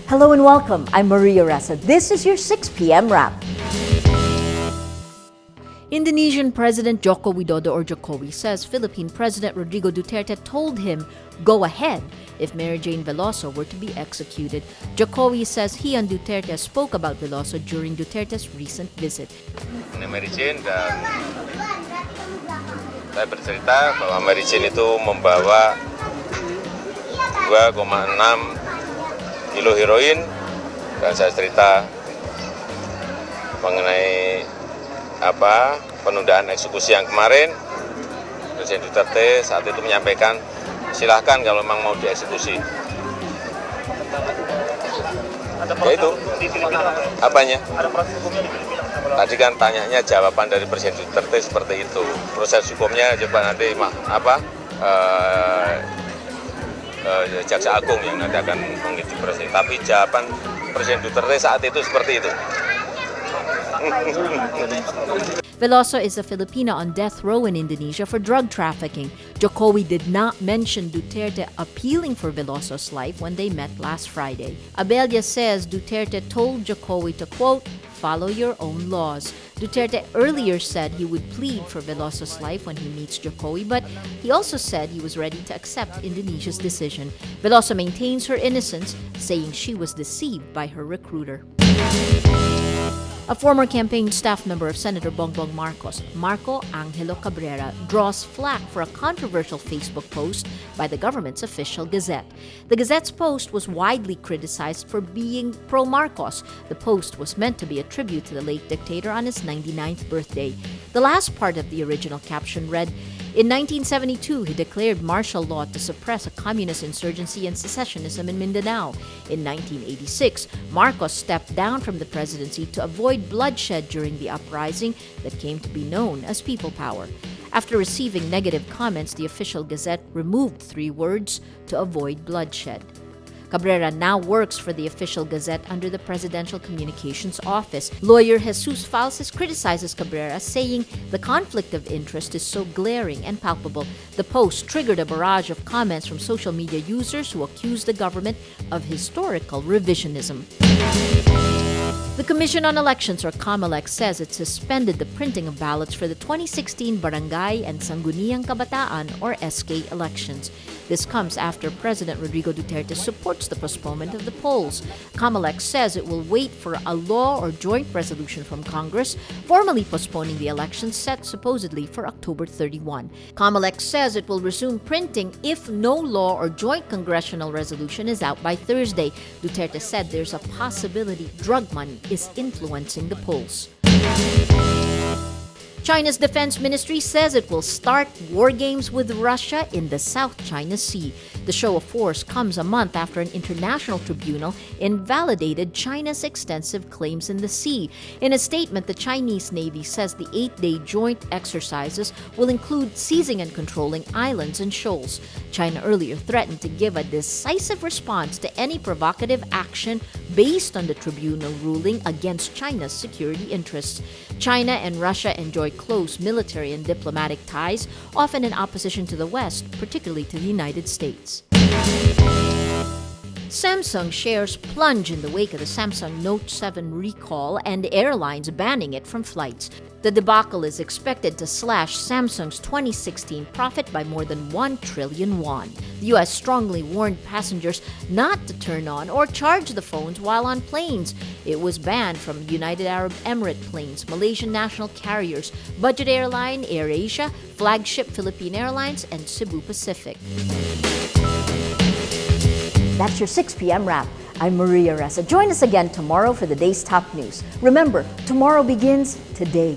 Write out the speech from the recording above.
Hello and welcome. I'm Maria Ressa. This is your 6 p.m. wrap. Indonesian President Joko Widodo or Jokowi says Philippine President Rodrigo Duterte told him, go ahead, if Mary Jane Veloso were to be executed. Jokowi says he and Duterte spoke about Veloso during Duterte's recent visit. Mary Jane dan saya bercerita bahwa Mary Jane itu membawa 2,6 kilo heroin dan saya cerita mengenai penundaan eksekusi yang kemarin. Presiden Duterte saat itu menyampaikan silahkan kalau memang mau dieksekusi. Ya itu apanya? Ada proses hukumnya di Filipina. Tadi kan tanyanya jawaban dari Presiden Duterte seperti itu. Proses hukumnya coba nanti Jaksa Agung yang nanti akan mengikuti proses. Tapi jawaban Presiden Duterte saat itu seperti itu. Veloso is a Filipino on death row in Indonesia for drug trafficking. Jokowi did not mention Duterte appealing for Veloso's life when they met last Friday. Abella says Duterte told Jokowi to, quote, follow your own laws. Duterte earlier said he would plead for Veloso's life when he meets Jokowi, but he also said he was ready to accept Indonesia's decision. Veloso maintains her innocence, saying she was deceived by her recruiter. A former campaign staff member of Senator Bongbong Marcos, Marco Angelo Cabrera, draws flack for a controversial Facebook post by the government's official Gazette. The Gazette's post was widely criticized for being pro-Marcos. The post was meant to be a tribute to the late dictator on his 99th birthday. The last part of the original caption read, in 1972, he declared martial law to suppress a communist insurgency and secessionism in Mindanao. In 1986, Marcos stepped down from the presidency to avoid bloodshed during the uprising that came to be known as People Power. After receiving negative comments, the official Gazette removed 3 words, to avoid bloodshed. Cabrera now works for the official Gazette under the Presidential Communications Office. Lawyer Jesus Falces criticizes Cabrera, saying the conflict of interest is so glaring and palpable. The post triggered a barrage of comments from social media users who accuse the government of historical revisionism. The Commission on Elections, or COMELEC, says it suspended the printing of ballots for the 2016 Barangay and Sangguniang Kabataan, or SK, elections. This comes after President Rodrigo Duterte supports the postponement of the polls. COMELEC says it will wait for a law or joint resolution from Congress, formally postponing the elections set supposedly for October 31. COMELEC says it will resume printing if no law or joint congressional resolution is out by Thursday. Duterte said there's a possibility drug money is influencing the polls. China's Defense Ministry says it will start war games with Russia in the South China Sea. The show of force comes a month after an international tribunal invalidated China's extensive claims in the sea. In a statement, the Chinese Navy says the 8-day joint exercises will include seizing and controlling islands and shoals. China earlier threatened to give a decisive response to any provocative action based on the tribunal ruling against China's security interests. China and Russia enjoy close military and diplomatic ties, often in opposition to the West, particularly to the United States. Samsung shares plunge in the wake of the Samsung Note 7 recall and airlines banning it from flights. The debacle is expected to slash Samsung's 2016 profit by more than 1 trillion won. The U.S. strongly warned passengers not to turn on or charge the phones while on planes. It was banned from United Arab Emirates planes, Malaysian national carriers, budget airline AirAsia, flagship Philippine Airlines, and Cebu Pacific. That's your 6 p.m. wrap. I'm Maria Ressa. Join us again tomorrow for the day's top news. Remember, tomorrow begins today.